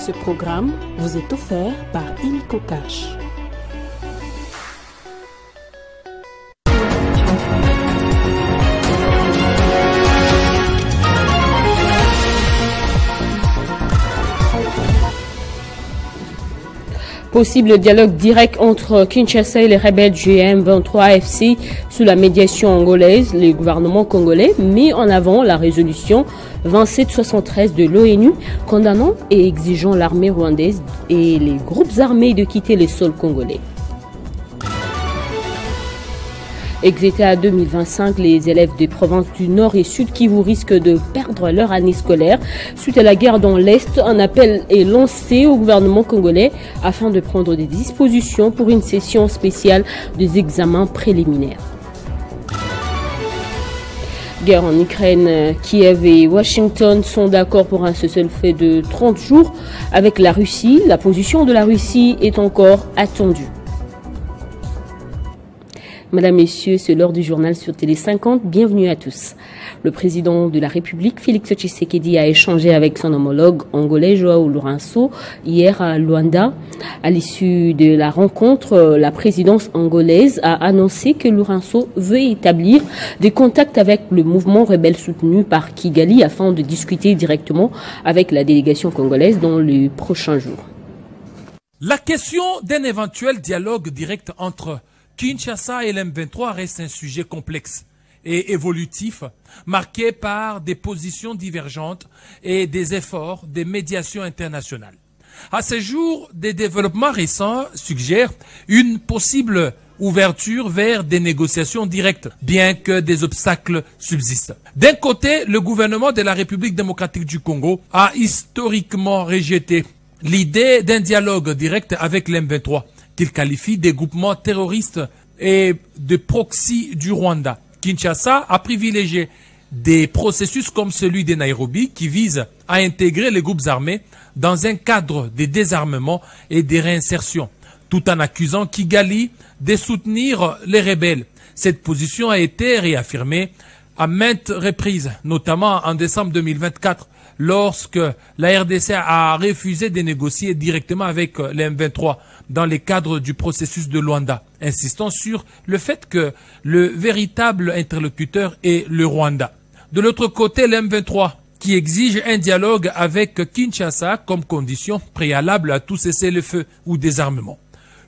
Ce programme vous est offert par Illico Cash. Possible dialogue direct entre Kinshasa et les rebelles du M23-FC sous la médiation angolaise. Le gouvernement congolais met en avant la résolution 2773 de l'ONU condamnant et exigeant l'armée rwandaise et les groupes armés de quitter le sol congolais. Exétés à 2025, les élèves des provinces du Nord et Sud Kivu risquent de perdre leur année scolaire. Suite à la guerre dans l'Est, un appel est lancé au gouvernement congolais afin de prendre des dispositions pour une session spéciale des examens préliminaires. Guerre en Ukraine, Kiev et Washington sont d'accord pour un cessez-le-feu de 30 jours avec la Russie. La position de la Russie est encore attendue. Madame, Messieurs, c'est l'heure du journal sur Télé 50. Bienvenue à tous. Le président de la République, Félix Tshisekedi, a échangé avec son homologue angolais, Joao Lourenço, hier à Luanda. À l'issue de la rencontre, la présidence angolaise a annoncé que Lourenço veut établir des contacts avec le mouvement rebelle soutenu par Kigali afin de discuter directement avec la délégation congolaise dans les prochains jours. La question d'un éventuel dialogue direct entre Kinshasa et l'M23 reste un sujet complexe et évolutif, marqué par des positions divergentes et des efforts de médiation internationale. À ce jour, des développements récents suggèrent une possible ouverture vers des négociations directes, bien que des obstacles subsistent. D'un côté, le gouvernement de la République démocratique du Congo a historiquement rejeté l'idée d'un dialogue direct avec l'M23, qu'il qualifie des groupements terroristes et de proxy du Rwanda. Kinshasa a privilégié des processus comme celui de Nairobi qui vise à intégrer les groupes armés dans un cadre de désarmement et de réinsertion, tout en accusant Kigali de soutenir les rebelles. Cette position a été réaffirmée à maintes reprises, notamment en décembre 2024, lorsque la RDC a refusé de négocier directement avec les M23 dans le cadre du processus de Luanda, insistant sur le fait que le véritable interlocuteur est le Rwanda. De l'autre côté, les M23 qui exige un dialogue avec Kinshasa comme condition préalable à tout cessez-le-feu ou désarmement.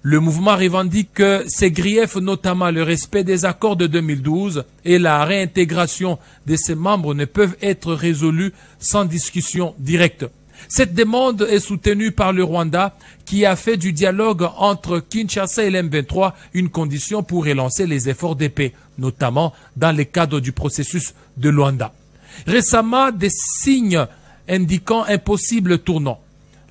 Le mouvement revendique que ses griefs, notamment le respect des accords de 2012 et la réintégration de ses membres, ne peuvent être résolus sans discussion directe. Cette demande est soutenue par le Rwanda qui a fait du dialogue entre Kinshasa et l'M23 une condition pour relancer les efforts de paix, notamment dans le cadre du processus de Luanda. Récemment, des signes indiquant un possible tournant.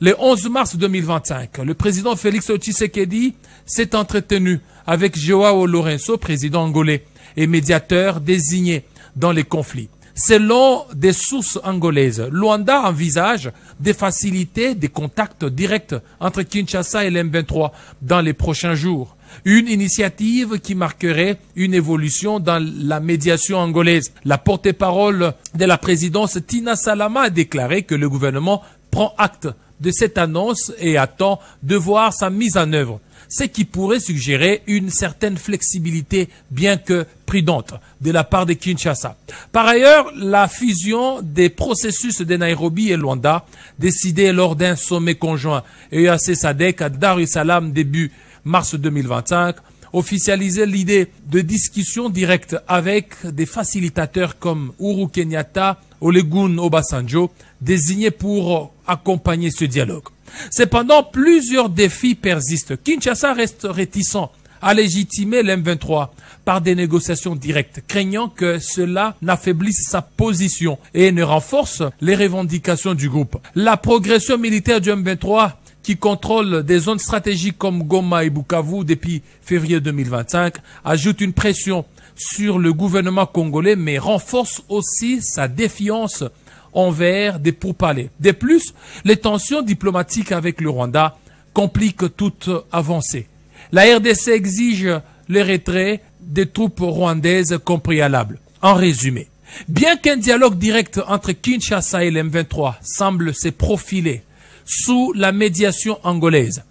Le 11 mars 2025, le président Félix Tshisekedi s'est entretenu avec Joao Lourenço, président angolais et médiateur désigné dans les conflits. Selon des sources angolaises, Luanda envisage de faciliter des contacts directs entre Kinshasa et l'M23 dans les prochains jours. Une initiative qui marquerait une évolution dans la médiation angolaise. La porte-parole de la présidence, Tina Salama, a déclaré que le gouvernement prend acte de cette annonce et attend de voir sa mise en œuvre, ce qui pourrait suggérer une certaine flexibilité, bien que prudente, de la part de Kinshasa. Par ailleurs, la fusion des processus de Nairobi et Luanda, décidée lors d'un sommet conjoint EAC-SADC à Dar es Salaam début mars 2025, officialisait l'idée de discussion directe avec des facilitateurs comme Uhuru Kenyatta, Olusegun Obasanjo, désignés pour accompagner ce dialogue. Cependant, plusieurs défis persistent. Kinshasa reste réticent à légitimer l'M23 par des négociations directes, craignant que cela n'affaiblisse sa position et ne renforce les revendications du groupe. La progression militaire du M23 qui contrôle des zones stratégiques comme Goma et Bukavu depuis février 2025, ajoute une pression sur le gouvernement congolais, mais renforce aussi sa défiance envers des pourparlers. De plus, les tensions diplomatiques avec le Rwanda compliquent toute avancée. La RDC exige le retrait des troupes rwandaises comme préalable. En résumé, bien qu'un dialogue direct entre Kinshasa et l'M23 semble se profiler sous la médiation angolaise,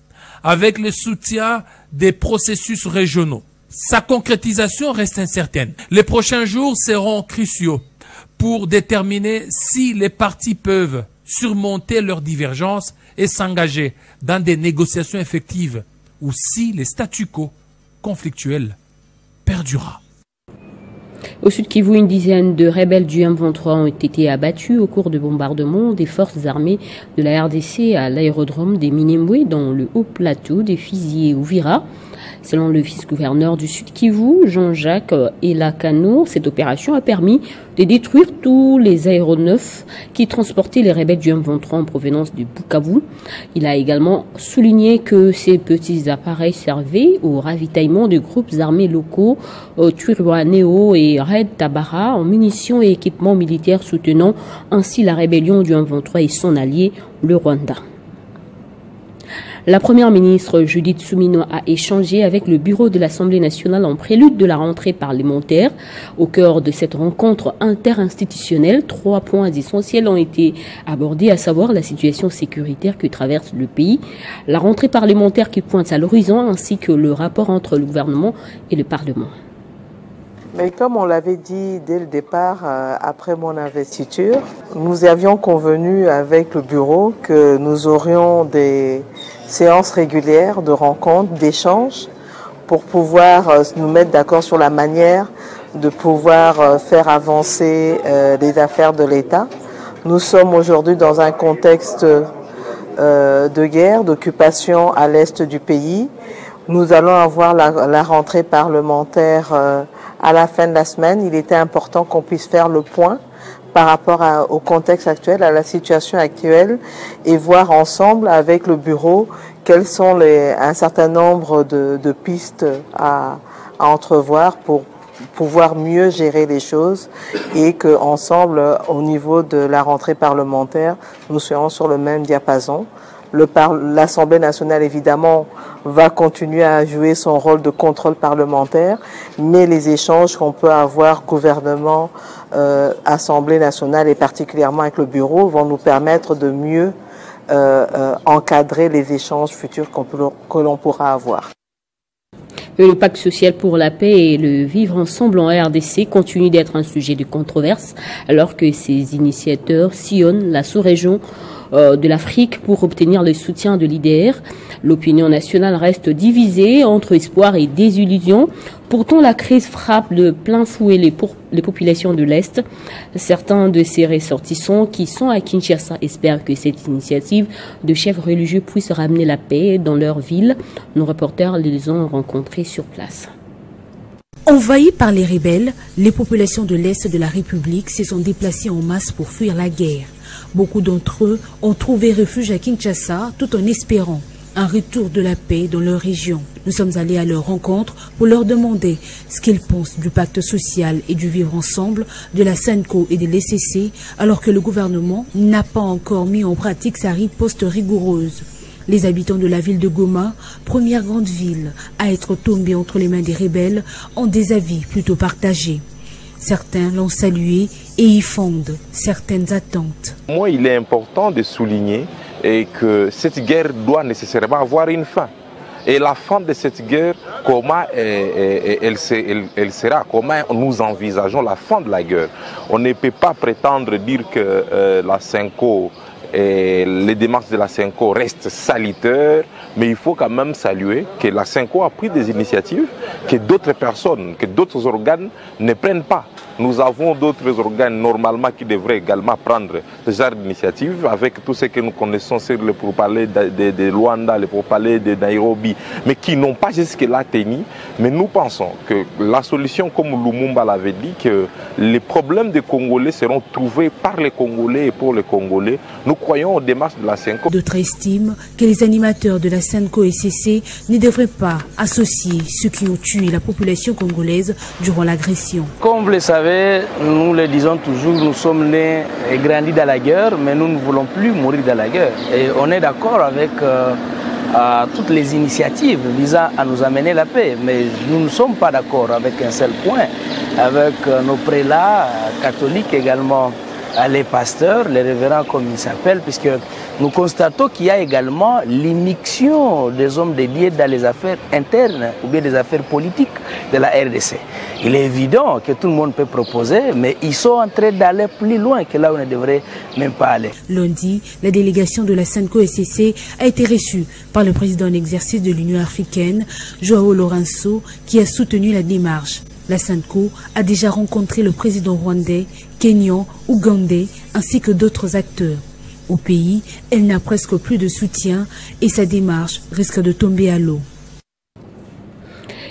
avec le soutien des processus régionaux. Sa concrétisation reste incertaine. Les prochains jours seront cruciaux pour déterminer si les parties peuvent surmonter leurs divergences et s'engager dans des négociations effectives ou si les statu quo conflictuels perdurera. Au Sud Kivu, une dizaine de rebelles du M23 ont été abattus au cours de bombardements des forces armées de la RDC à l'aérodrome des Minembwe dans le haut plateau des Fizi et Uvira. Selon le vice-gouverneur du Sud Kivu, Jean-Jacques Elakano, cette opération a permis de détruire tous les aéronefs qui transportaient les rebelles du M23 en provenance du Bukavu. Il a également souligné que ces petits appareils servaient au ravitaillement de groupes armés locaux, Twirwaneho et Red Tabara, en munitions et équipements militaires soutenant ainsi la rébellion du M23 et son allié, le Rwanda. La première ministre Judith Suminwa a échangé avec le bureau de l'Assemblée nationale en prélude de la rentrée parlementaire. Au cœur de cette rencontre interinstitutionnelle, 3 points essentiels ont été abordés, à savoir la situation sécuritaire que traverse le pays, la rentrée parlementaire qui pointe à l'horizon, ainsi que le rapport entre le gouvernement et le Parlement. Mais comme on l'avait dit dès le départ, après mon investiture, nous avions convenu avec le bureau que nous aurions des séances régulières de rencontres, d'échanges, pour pouvoir nous mettre d'accord sur la manière de pouvoir faire avancer les affaires de l'État. Nous sommes aujourd'hui dans un contexte de guerre, d'occupation à l'est du pays. Nous allons avoir la rentrée parlementaire à la fin de la semaine. Il était important qu'on puisse faire le point par rapport au contexte actuel, à la situation actuelle, et voir ensemble avec le bureau quels sont un certain nombre de pistes à entrevoir pour pouvoir mieux gérer les choses et qu'ensemble, au niveau de la rentrée parlementaire, nous soyons sur le même diapason. L'Assemblée nationale, évidemment, va continuer à jouer son rôle de contrôle parlementaire, mais les échanges qu'on peut avoir gouvernement, Assemblée nationale et particulièrement avec le bureau vont nous permettre de mieux encadrer les échanges futurs que l'on pourra avoir. Le pacte social pour la paix et le vivre ensemble en RDC continue d'être un sujet de controverse alors que ses initiateurs sillonnent la sous-région de l'Afrique pour obtenir le soutien de l'IDR. L'opinion nationale reste divisée entre espoir et désillusion. Pourtant, la crise frappe de plein fouet les populations de l'Est. Certains de ces ressortissants qui sont à Kinshasa espèrent que cette initiative de chefs religieux puisse ramener la paix dans leur ville. Nos reporters les ont rencontrés sur place. Envahies par les rebelles, les populations de l'Est de la République se sont déplacées en masse pour fuir la guerre. Beaucoup d'entre eux ont trouvé refuge à Kinshasa tout en espérant un retour de la paix dans leur région. Nous sommes allés à leur rencontre pour leur demander ce qu'ils pensent du pacte social et du vivre ensemble, de la SENCO et de l'ECC, alors que le gouvernement n'a pas encore mis en pratique sa riposte rigoureuse. Les habitants de la ville de Goma, première grande ville à être tombée entre les mains des rebelles, ont des avis plutôt partagés. Certains l'ont salué et y fondent certaines attentes. Moi, il est important de souligner que cette guerre doit nécessairement avoir une fin. Et la fin de cette guerre, comment elle sera, comment nous envisageons la fin de la guerre. On ne peut pas prétendre dire que la SENCO et les démarches de la SENCO restent salutaires, mais il faut quand même saluer que la SENCO a pris des initiatives que d'autres personnes, que d'autres organes ne prennent pas. Nous avons d'autres organes normalement qui devraient également prendre ce genre d'initiative avec tout ce que nous connaissons sur le pourparlers de Luanda, le pourparlers de Nairobi, mais qui n'ont pas jusque-là tenu. Mais nous pensons que la solution, comme Lumumba l'avait dit, que les problèmes des Congolais seront trouvés par les Congolais et pour les Congolais. Nous croyons aux démarches de la SENCO. D'autres estiment que les animateurs de la SENCO et CC ne devraient pas associer ceux qui ont tué la population congolaise durant l'agression. Comme vous le savez, nous le disons toujours, nous sommes nés et grandis dans la guerre, mais nous ne voulons plus mourir dans la guerre. Et on est d'accord avec toutes les initiatives visant à nous amener la paix. Mais nous ne sommes pas d'accord avec un seul point, avec nos prélats catholiques également les pasteurs, les révérends comme ils s'appellent, puisque nous constatons qu'il y a également l'immixtion des hommes dédiés dans les affaires internes ou bien des affaires politiques de la RDC. Il est évident que tout le monde peut proposer, mais ils sont en train d'aller plus loin que là où on ne devrait même pas aller. Lundi, la délégation de la SANCO-SCC a été reçue par le président en exercice de l'Union africaine, Joao Lourenço, qui a soutenu la démarche. La SANCO a déjà rencontré le président rwandais, kenyan, ougandais, ainsi que d'autres acteurs. Au pays, elle n'a presque plus de soutien et sa démarche risque de tomber à l'eau.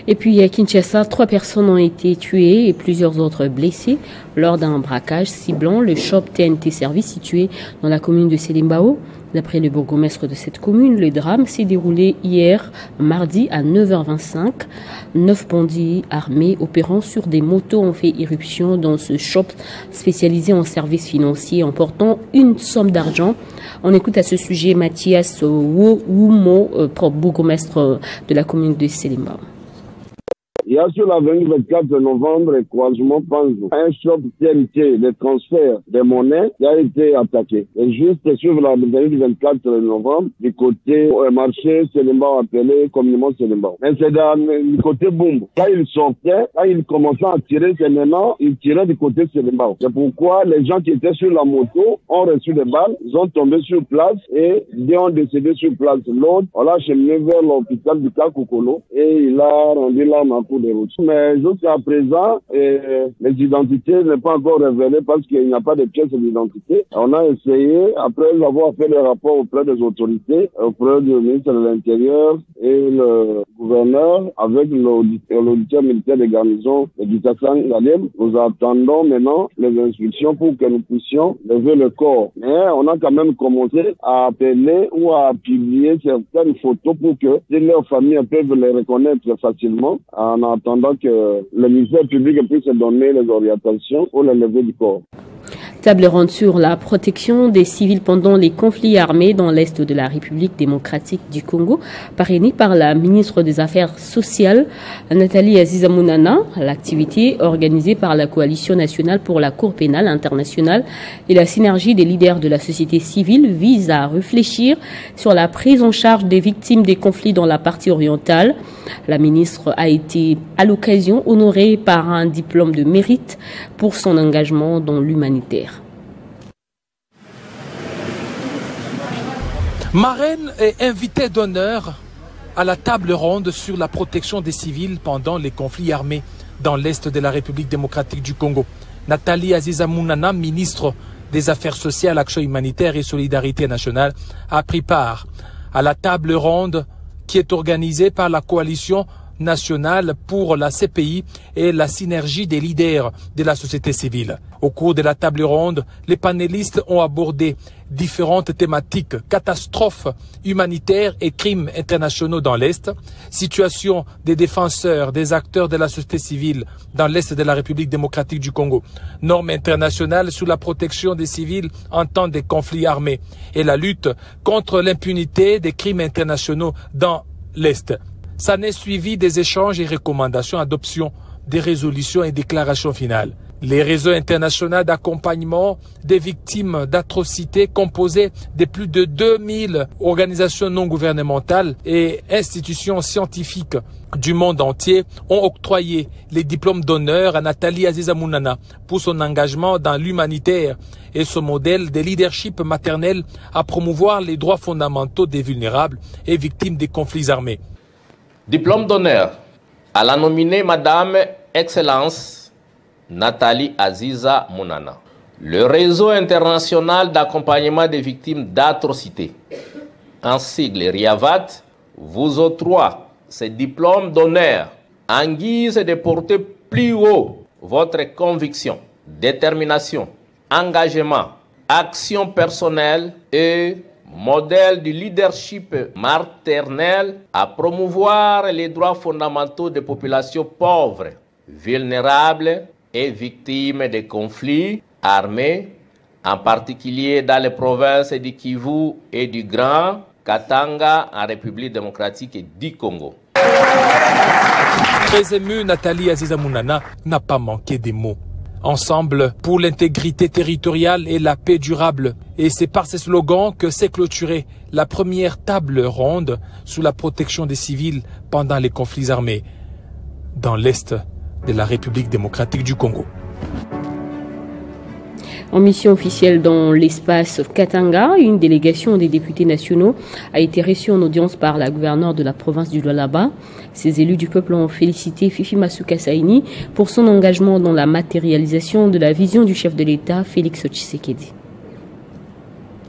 Et puis à Kinshasa, 3 personnes ont été tuées et plusieurs autres blessées lors d'un braquage ciblant le shop TNT Service situé dans la commune de Selimbao. D'après le bourgmestre de cette commune, le drame s'est déroulé hier, mardi à 9h25. 9 bandits armés opérant sur des motos ont fait irruption dans ce shop spécialisé en services financiers emportant une somme d'argent. On écoute à ce sujet Mathias Woumo, bourgmestre de la commune de Selimbao. Il y a sur l'avenue 24 novembre, croisement Panzo, un shop TNT de transfert de monnaie qui a été attaqué. Et juste sur l'avenue 24 novembre, du côté marché Selimbao appelé communément Selimbao. Mais c'est du côté Boum. Quand il sortait, quand il commençait à tirer, c'est maintenant, il tirait du côté Selimbao. C'est pourquoi les gens qui étaient sur la moto ont reçu des balles, ils ont tombé sur place et ils ont décédé sur place. L'autre, on l'a acheminé vers l'hôpital du Kakokolo et il a rendu l'âme à coup de route. Mais jusqu'à présent, les identités ne sont pas encore révélées parce qu'il n'y a pas de pièces d'identité. On a essayé, après avoir fait le rapport auprès des autorités, auprès du ministre de l'Intérieur et le gouverneur, avec l'auditeur militaire des garnisons du Tassan Galem, nous attendons maintenant les instructions pour que nous puissions lever le corps. Mais on a quand même commencé à appeler ou à publier certaines photos pour que leurs familles peuvent les reconnaître facilement en attendant que le ministère public puisse donner les orientations pour le lever du corps. Table ronde sur la protection des civils pendant les conflits armés dans l'Est de la République démocratique du Congo, parrainée par la ministre des Affaires sociales, Nathalie Aziza Mounana. L'activité organisée par la Coalition nationale pour la Cour pénale internationale et la synergie des leaders de la société civile vise à réfléchir sur la prise en charge des victimes des conflits dans la partie orientale. La ministre a été à l'occasion honorée par un diplôme de mérite pour son engagement dans l'humanitaire. Marraine est invitée d'honneur à la table ronde sur la protection des civils pendant les conflits armés dans l'Est de la République démocratique du Congo. Nathalie Aziza Mounana, ministre des Affaires sociales, Action humanitaire et Solidarité nationale, a pris part à la table ronde qui est organisée par la Coalition nationale pour la CPI et la synergie des leaders de la société civile. Au cours de la table ronde, les panélistes ont abordé différentes thématiques: catastrophes humanitaires et crimes internationaux dans l'Est, situation des défenseurs, des acteurs de la société civile dans l'Est de la République démocratique du Congo, normes internationales sur la protection des civils en temps de conflits armés et la lutte contre l'impunité des crimes internationaux dans l'Est. Ça n'est suivi des échanges et recommandations, adoption des résolutions et déclarations finales. Les réseaux internationaux d'accompagnement des victimes d'atrocités, composés de plus de 2000 organisations non gouvernementales et institutions scientifiques du monde entier, ont octroyé les diplômes d'honneur à Nathalie Aziza Mounana pour son engagement dans l'humanitaire et son modèle de leadership maternel à promouvoir les droits fondamentaux des vulnérables et victimes des conflits armés. Diplôme d'honneur à la nominée Madame Excellence Nathalie Aziza Mounana. Le réseau international d'accompagnement des victimes d'atrocités, en sigle RIAVAT, vous octroie ce diplôme d'honneur en guise de porter plus haut votre conviction, détermination, engagement, action personnelle et modèle du leadership maternel à promouvoir les droits fondamentaux des populations pauvres, vulnérables et victimes de conflits armés, en particulier dans les provinces du Kivu et du Grand Katanga en République démocratique du Congo. Très émue, Nathalie Aziza Mounana n'a pas manqué des mots. Ensemble pour l'intégrité territoriale et la paix durable. Et c'est par ces slogans que s'est clôturée la première table ronde sous la protection des civils pendant les conflits armés dans l'Est de la République démocratique du Congo. En mission officielle dans l'espace Katanga, une délégation des députés nationaux a été reçue en audience par la gouverneure de la province du Lualaba. Ces élus du peuple ont félicité Fifi Masuka Saini pour son engagement dans la matérialisation de la vision du chef de l'État, Félix Tshisekedi.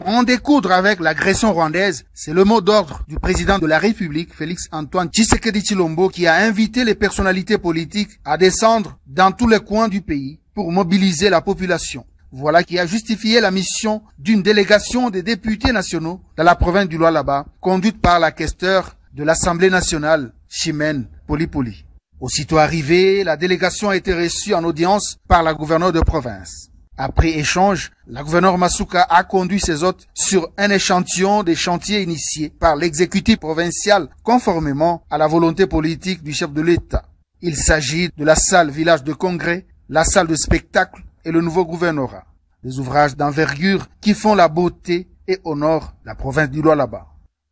En découdre avec l'agression rwandaise, c'est le mot d'ordre du président de la République, Félix Antoine Tshisekedi Tshilombo, qui a invité les personnalités politiques à descendre dans tous les coins du pays pour mobiliser la population. Voilà qui a justifié la mission d'une délégation des députés nationaux dans la province du Lualaba, conduite par la questeure de l'Assemblée nationale, Chimène Polipoli. Aussitôt arrivée, la délégation a été reçue en audience par la gouverneure de province. Après échange, la gouverneure Masuka a conduit ses hôtes sur un échantillon des chantiers initiés par l'exécutif provincial conformément à la volonté politique du chef de l'État. Il s'agit de la salle village de congrès, la salle de spectacle et le nouveau gouvernorat. Des ouvrages d'envergure qui font la beauté et honorent la province du Lualaba.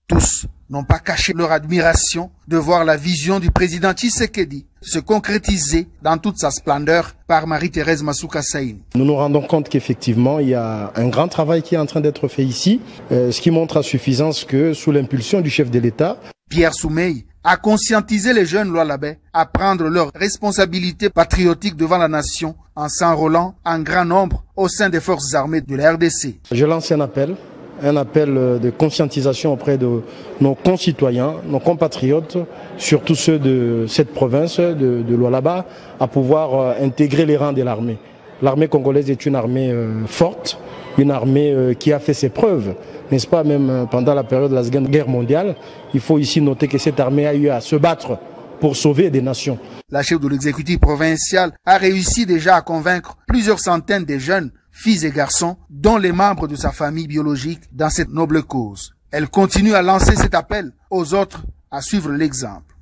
Tous n'ont pas caché leur admiration de voir la vision du président Tshisekedi se concrétiser dans toute sa splendeur par Marie-Thérèse Masuka Saini. Nous nous rendons compte qu'effectivement, il y a un grand travail qui est en train d'être fait ici, ce qui montre à suffisance que sous l'impulsion du chef de l'État, Pierre Soumey a conscientisé les jeunes Lualabais à prendre leurs responsabilités patriotiques devant la nation en s'enrôlant en grand nombre au sein des forces armées de la RDC. Je lance un appel de conscientisation auprès de nos concitoyens, nos compatriotes, surtout ceux de cette province de Lualaba, à pouvoir intégrer les rangs de l'armée. L'armée congolaise est une armée forte, une armée qui a fait ses preuves, n'est-ce pas, même pendant la période de la Seconde Guerre mondiale. Il faut ici noter que cette armée a eu à se battre pour sauver des nations. La chef de l'exécutif provincial a réussi déjà à convaincre plusieurs centaines de jeunes, filles et garçons, dont les membres de sa famille biologique, dans cette noble cause. Elle continue à lancer cet appel aux autres à suivre l'exemple.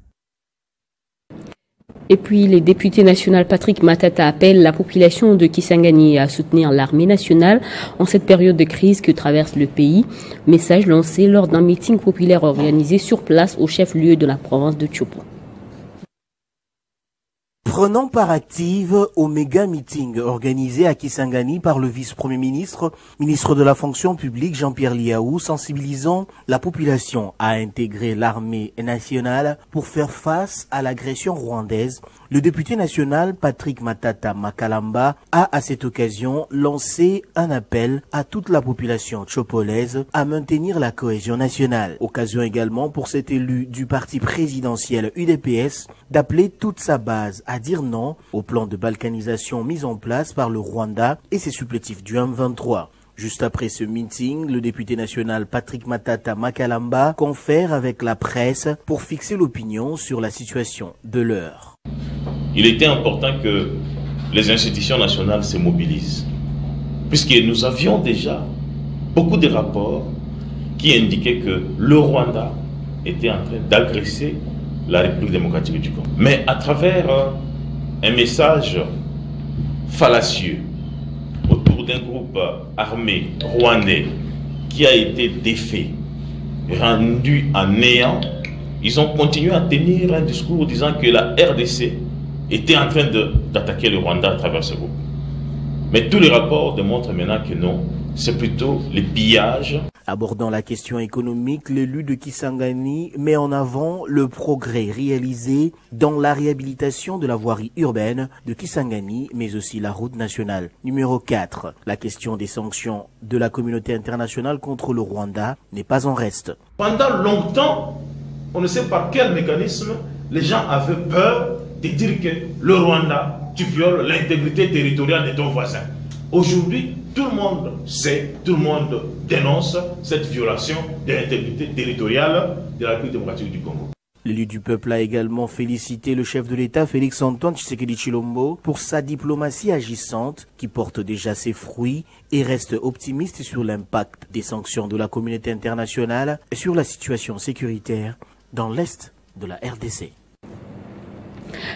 Et puis, les députés nationaux Patrick Matata appellent la population de Kisangani à soutenir l'armée nationale en cette période de crise que traverse le pays. Message lancé lors d'un meeting populaire organisé sur place au chef-lieu de la province de Tchopo. Prenant part active au méga meeting organisé à Kisangani par le vice-premier ministre, ministre de la fonction publique Jean-Pierre Liaou, sensibilisant la population à intégrer l'armée nationale pour faire face à l'agression rwandaise, le député national Patrick Matata Makalamba a à cette occasion lancé un appel à toute la population tchopolaise à maintenir la cohésion nationale. Occasion également pour cet élu du parti présidentiel UDPS d'appeler toute sa base à dire non au plan de balkanisation mis en place par le Rwanda et ses supplétifs du M23. Juste après ce meeting, le député national Patrick Matata Makalamba confère avec la presse pour fixer l'opinion sur la situation de l'heure. Il était important que les institutions nationales se mobilisent, puisque nous avions déjà beaucoup de rapports qui indiquaient que le Rwanda était en train d'agresser la République démocratique du Congo. Mais à travers un message fallacieux autour d'un groupe armé rwandais qui a été défait, rendu en néant, ils ont continué à tenir un discours disant que la RDC était en train d'attaquer le Rwanda à travers ce groupe. Mais tous les rapports démontrent maintenant que non, c'est plutôt les pillages. Abordant la question économique, l'élu de Kisangani met en avant le progrès réalisé dans la réhabilitation de la voirie urbaine de Kisangani, mais aussi la route nationale. Numéro 4. La question des sanctions de la communauté internationale contre le Rwanda n'est pas en reste. Pendant longtemps, on ne sait par quel mécanisme les gens avaient peur de dire que le Rwanda, tu violes l'intégrité territoriale de ton voisin. Aujourd'hui, tout le monde sait, tout le monde dénonce cette violation de l'intégrité territoriale de la République démocratique du Congo. L'élu du peuple a également félicité le chef de l'État, Félix Antoine Tshisekedi Tshilombo, pour sa diplomatie agissante qui porte déjà ses fruits et reste optimiste sur l'impact des sanctions de la communauté internationale et sur la situation sécuritaire dans l'Est de la RDC.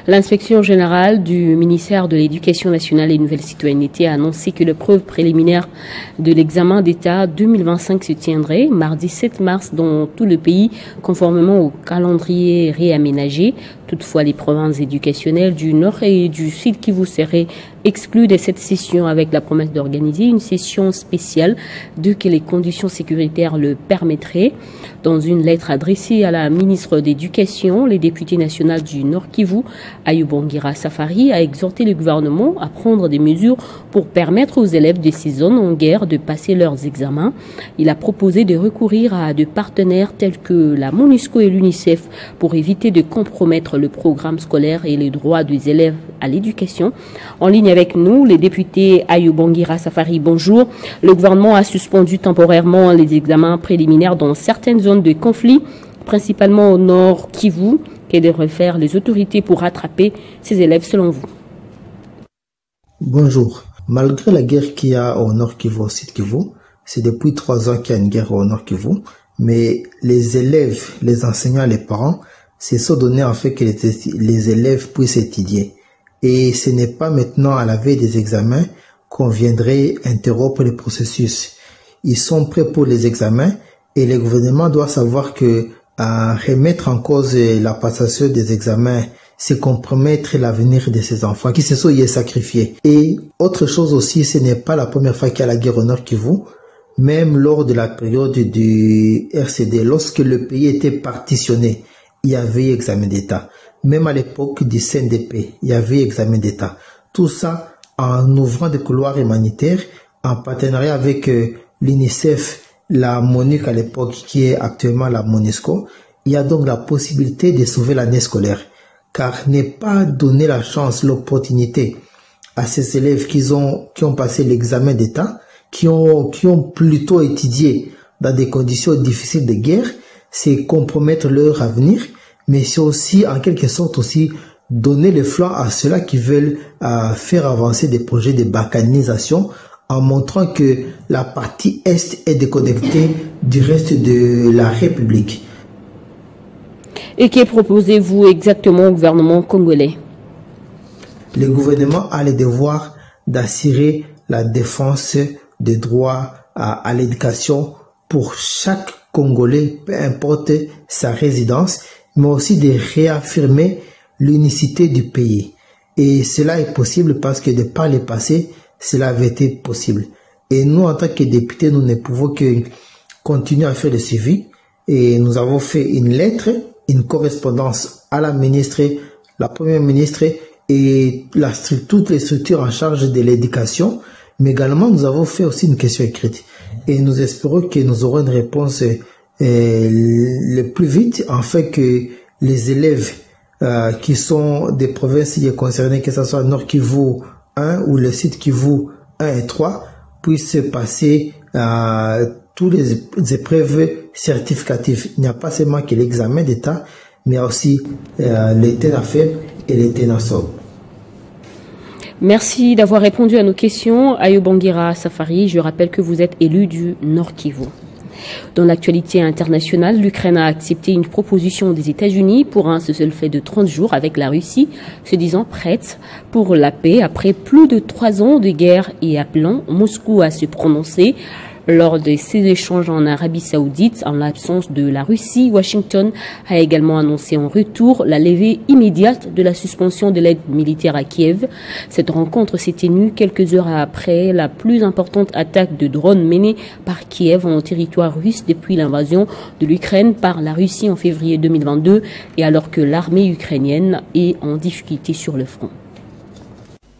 L'inspection générale du ministère de l'Éducation nationale et Nouvelle Citoyenneté a annoncé que l'épreuve préliminaire de l'examen d'État 2025 se tiendrait mardi 7 mars dans tout le pays, conformément au calendrier réaménagé. Toutefois, les provinces éducationnelles du Nord et du Sud qui vous seraient exclues de cette session avec la promesse d'organiser une session spéciale dès que les conditions sécuritaires le permettraient. Dans une lettre adressée à la ministre d'Éducation, les députés nationaux du Nord Kivu, Ayubangira Safari, a exhorté le gouvernement à prendre des mesures pour permettre aux élèves de ces zones en guerre de passer leurs examens. Il a proposé de recourir à des partenaires tels que la MONUSCO et l'UNICEF pour éviter de compromettre le programme scolaire et les droits des élèves à l'éducation. En ligne avec nous, les députés Ayubangira Safari, bonjour. Le gouvernement a suspendu temporairement les examens préliminaires dans certaines zones de conflit, principalement au Nord Kivu. Que devraient faire les autorités pour rattraper ces élèves selon vous? Bonjour. Malgré la guerre qu'il y a au Nord Kivu, au Sud Kivu, c'est depuis 3 ans qu'il y a une guerre au Nord Kivu, mais les élèves, les enseignants, les parents se sont donnés en fait que les élèves puissent étudier. Et ce n'est pas maintenant à la veille des examens qu'on viendrait interrompre le processus. Ils sont prêts pour les examens et le gouvernement doit savoir que remettre en cause la passation des examens, c'est compromettre l'avenir de ces enfants qui se sont y sacrifiés. Et autre chose aussi, ce n'est pas la première fois qu'il y a la guerre au Nord Kivu. Même lors de la période du RCD, lorsque le pays était partitionné, il y avait examen d'État. Même à l'époque du CNDP, il y avait examen d'État. Tout ça en ouvrant des couloirs humanitaires, en partenariat avec l'UNICEF, la MONUC à l'époque, qui est actuellement la MONUSCO. Il y a donc la possibilité de sauver l'année scolaire. Car n'est pas donner la chance, l'opportunité à ces élèves qui ont passé l'examen d'État, qui ont plutôt étudié dans des conditions difficiles de guerre, c'est compromettre leur avenir, mais c'est aussi, en quelque sorte aussi, donner le flanc à ceux-là qui veulent faire avancer des projets de balkanisation, en montrant que la partie Est est déconnectée du reste de la République. Et que proposez-vous exactement au gouvernement congolais? Le gouvernement a le devoir d'assurer la défense des droits à l'éducation pour chaque Congolais, peu importe sa résidence, mais aussi de réaffirmer l'unicité du pays. Et cela est possible parce que de par le passé, cela avait été possible. Et nous, en tant que députés, nous ne pouvons que continuer à faire le suivi. Et nous avons fait une lettre, une correspondance à la ministre, la première ministre et toutes les structures en charge de l'éducation. Mais également, nous avons fait aussi une question écrite. Et nous espérons que nous aurons une réponse le plus vite, afin que les élèves qui sont des provinces concernées, que ce soit Nord Kivu 1 ou le Sud Kivu 1 et 3, puissent passer toutes les épreuves certificatives. Il n'y a pas seulement que l'examen d'État, mais aussi les TENAFEB et les TENASOB. Merci d'avoir répondu à nos questions. Ayubangira Safari, je rappelle que vous êtes élu du Nord Kivu. Dans l'actualité internationale, l'Ukraine a accepté une proposition des États-Unis pour un cessez-le-feu de 30 jours avec la Russie, se disant prête pour la paix après plus de 3 ans de guerre et appelant Moscou à se prononcer. Lors de ces échanges en Arabie Saoudite, en l'absence de la Russie, Washington a également annoncé en retour la levée immédiate de la suspension de l'aide militaire à Kiev. Cette rencontre s'est tenue quelques heures après la plus importante attaque de drones menée par Kiev en territoire russe depuis l'invasion de l'Ukraine par la Russie en février 2022 et alors que l'armée ukrainienne est en difficulté sur le front.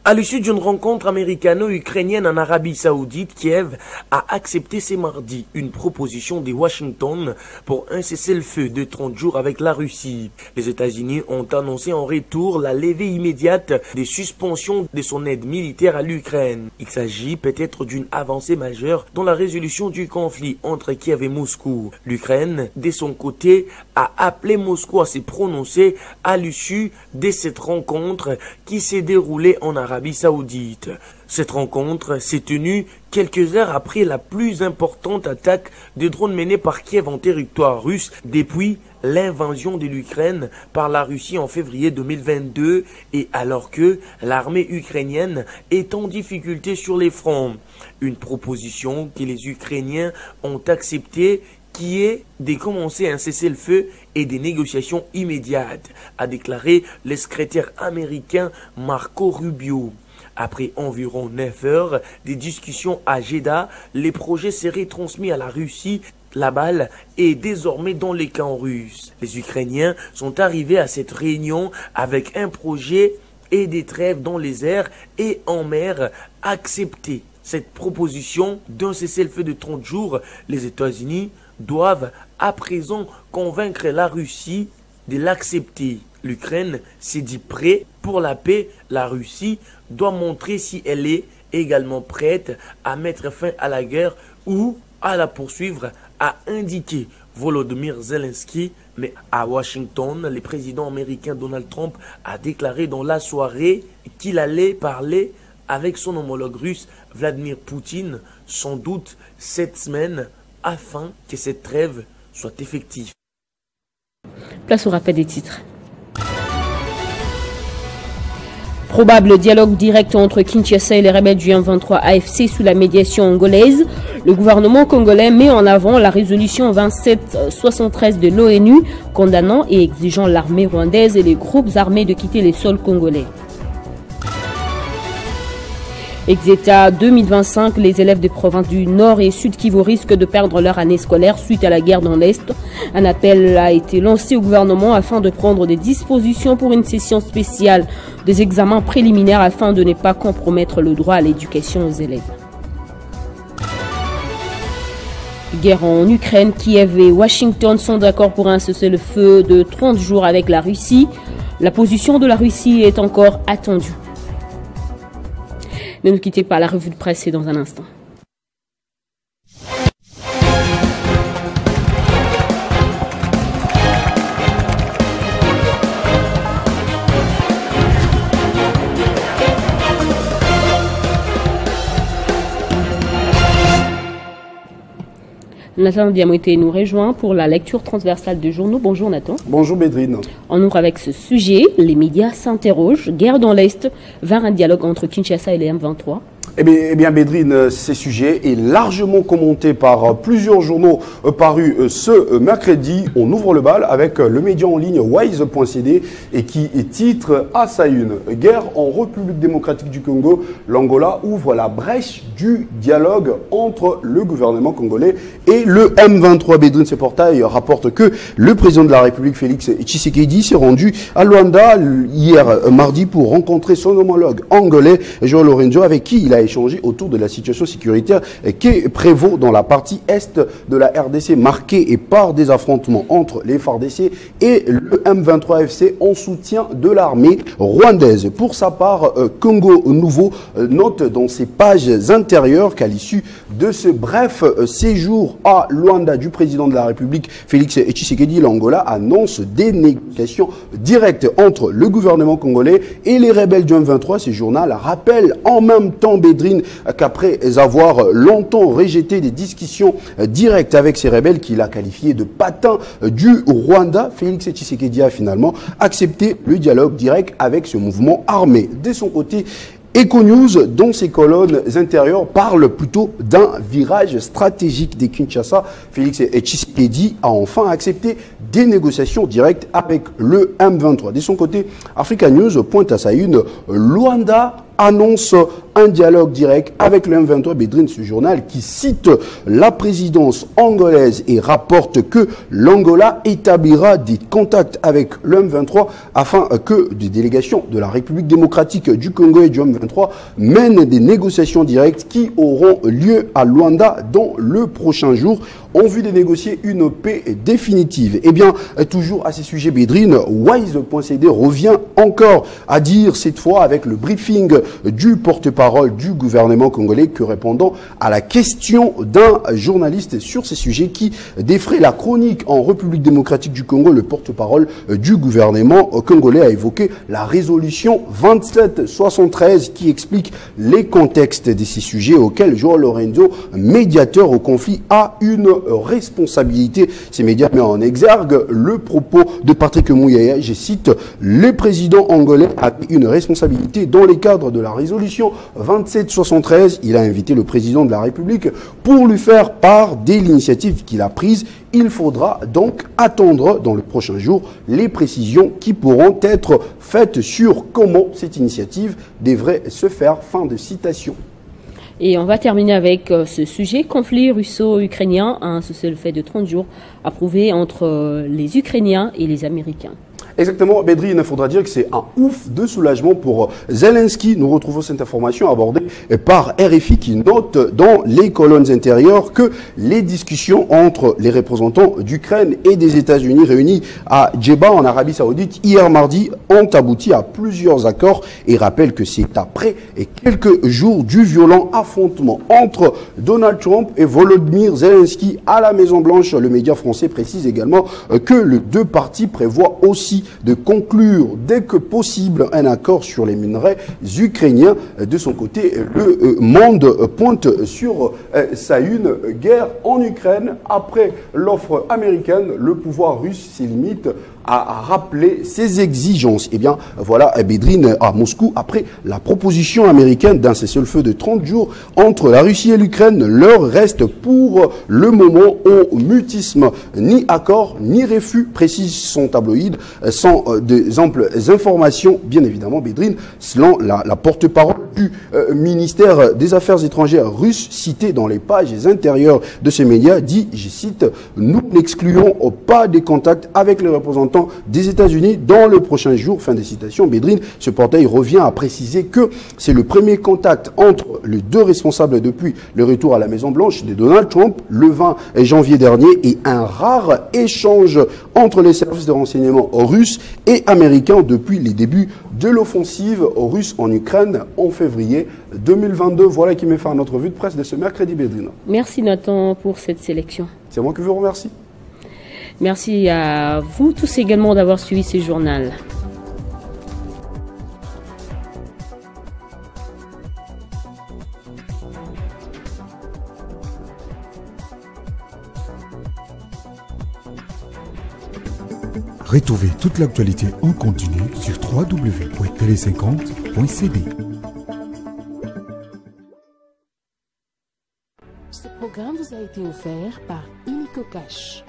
À l'issue d'une rencontre américano-ukrainienne en Arabie Saoudite, Kiev a accepté ce mardi une proposition de Washington pour un cessez-le-feu de 30 jours avec la Russie. Les États-Unis ont annoncé en retour la levée immédiate des suspensions de son aide militaire à l'Ukraine. Il s'agit peut-être d'une avancée majeure dans la résolution du conflit entre Kiev et Moscou. L'Ukraine, de son côté, a appelé Moscou à se prononcer à l'issue de cette rencontre qui s'est déroulée en Arabie Saoudite. Cette rencontre s'est tenue quelques heures après la plus importante attaque de drones menée par Kiev en territoire russe depuis l'invasion de l'Ukraine par la Russie en février 2022 et alors que l'armée ukrainienne est en difficulté sur les fronts. Une proposition que les Ukrainiens ont acceptée qui est de commencer un cessez-le-feu et des négociations immédiates, a déclaré le secrétaire américain Marco Rubio. Après environ 9 heures de discussions à Jeddah, les projets seraient transmis à la Russie. La balle est désormais dans les camps russes. Les Ukrainiens sont arrivés à cette réunion avec un projet et des trêves dans les airs et en mer acceptés. Cette proposition d'un cessez-le-feu de 30 jours, les États-Unis doivent à présent convaincre la Russie de l'accepter. L'Ukraine s'est dit prête pour la paix. La Russie doit montrer si elle est également prête à mettre fin à la guerre ou à la poursuivre, a indiqué Volodymyr Zelensky. Mais à Washington, le président américain Donald Trump a déclaré dans la soirée qu'il allait parler avec son homologue russe Vladimir Poutine, sans doute cette semaine, afin que cette trêve soit effective. Place au rappel des titres. Probable dialogue direct entre Kinshasa et les rebelles du M23 AFC sous la médiation angolaise. Le gouvernement congolais met en avant la résolution 2773 de l'ONU condamnant et exigeant l'armée rwandaise et les groupes armés de quitter les sols congolais. Exeta 2025, les élèves des provinces du Nord et Sud Kivu risquent de perdre leur année scolaire suite à la guerre dans l'Est. Un appel a été lancé au gouvernement afin de prendre des dispositions pour une session spéciale des examens préliminaires afin de ne pas compromettre le droit à l'éducation aux élèves. Guerre en Ukraine, Kiev et Washington sont d'accord pour un cessez-le-feu de 30 jours avec la Russie. La position de la Russie est encore attendue. Ne nous quittez pas, la revue de presse, c'est dans un instant. Nathan Diamoté nous rejoint pour la lecture transversale de journaux. Bonjour Nathan. Bonjour Bédrine. On ouvre avec ce sujet. Les médias s'interrogent. Guerre dans l'Est vers un dialogue entre Kinshasa et les M23. Eh bien Bédrine, ces sujets est largement commenté par plusieurs journaux parus ce mercredi. On ouvre le bal avec le média en ligne Wise.cd et qui titre à sa une « Guerre en République démocratique du Congo, l'Angola ouvre la brèche du dialogue entre le gouvernement congolais et le M23 ». Bédrine, ce portail rapporte que le président de la République, Félix Tshisekedi, s'est rendu à Luanda hier mardi pour rencontrer son homologue angolais, João Lourenço, avec qui il a échangé autour de la situation sécuritaire qui prévaut dans la partie est de la RDC, marquée par des affrontements entre les FARDC et le M23 FC en soutien de l'armée rwandaise. Pour sa part, Congo Nouveau note dans ses pages intérieures qu'à l'issue de ce bref séjour à Luanda du président de la République, Félix Tshisekedi, l'Angola annonce des négociations directes entre le gouvernement congolais et les rebelles du M23. Ce journal rappelle en même temps, Bédrine, qu'après avoir longtemps rejeté des discussions directes avec ces rebelles qu'il a qualifiés de patins du Rwanda, Félix Tshisekedi a finalement accepté le dialogue direct avec ce mouvement armé. De son côté, Econews, dans ses colonnes intérieures, parle plutôt d'un virage stratégique des Kinshasa. Félix Tshisekedi a enfin accepté des négociations directes avec le M23. De son côté, Africa News pointe à sa une Luanda annonce un dialogue direct avec le M23. Bédrine, ce journal qui cite la présidence angolaise et rapporte que l'Angola établira des contacts avec le M23 afin que des délégations de la République démocratique du Congo et du M23 mènent des négociations directes qui auront lieu à Luanda dans le prochain jour en vue de négocier une paix définitive. Eh bien, toujours à ces sujets, Bédrine, Wise.cd revient encore à dire, cette fois avec le briefing du porte-parole du gouvernement congolais que répondant à la question d'un journaliste sur ces sujets qui défraient la chronique en République démocratique du Congo. Le porte-parole du gouvernement congolais a évoqué la résolution 2773 qui explique les contextes de ces sujets auxquels João Lourenço, médiateur au conflit, a une responsabilité. Ces médias mettent en exergue le propos de Patrick Mouyaya, je cite, « Le président angolais a une responsabilité dans les cadres de la résolution 2773. Il a invité le président de la République pour lui faire part de l'initiative qu'il a prise. Il faudra donc attendre dans le prochain jour les précisions qui pourront être faites sur comment cette initiative devrait se faire. » Fin de citation. Et on va terminer avec ce sujet, conflit russo-ukrainien, un cessez-le-feu de 30 jours approuvé entre les Ukrainiens et les Américains. Exactement, Bédri, il faudra dire que c'est un ouf de soulagement pour Zelensky. Nous retrouvons cette information abordée par RFI qui note dans les colonnes intérieures que les discussions entre les représentants d'Ukraine et des États-Unis réunis à Djeddah en Arabie Saoudite hier mardi ont abouti à plusieurs accords et rappelle que c'est après quelques jours du violent affrontement entre Donald Trump et Volodymyr Zelensky à la Maison-Blanche. Le média français précise également que les deux parties prévoient aussi de conclure dès que possible un accord sur les minerais ukrainiens. De son côté, le monde pointe sur sa une guerre en Ukraine. Après l'offre américaine, le pouvoir russe s'y limite à rappeler ses exigences. Eh bien, voilà, Bédrine, à Moscou, après la proposition américaine d'un cessez-le-feu de 30 jours entre la Russie et l'Ukraine, l'heure reste pour le moment au mutisme. Ni accord, ni refus, précise son tabloïd, sans des amples informations, bien évidemment, Bédrine, selon la porte-parole du ministère des Affaires étrangères russe, cité dans les pages intérieures de ces médias, dit, je cite, « Nous n'excluons pas des contacts avec les représentants des États-Unis dans le prochain jour ». Fin de citation. Bédrine, ce portail revient à préciser que c'est le premier contact entre les deux responsables depuis le retour à la Maison-Blanche de Donald Trump le 20 janvier dernier et un rare échange entre les services de renseignement russes et américains depuis les débuts de l'offensive russe en Ukraine en février 2022. Voilà qui met fin à notre revue de presse de ce mercredi, Bédrine. Merci Nathan pour cette sélection. C'est moi qui vous remercie. Merci à vous tous également d'avoir suivi ce journal. Retrouvez toute l'actualité en continu sur www.tele50.cd. Ce programme vous a été offert par Illico Cash.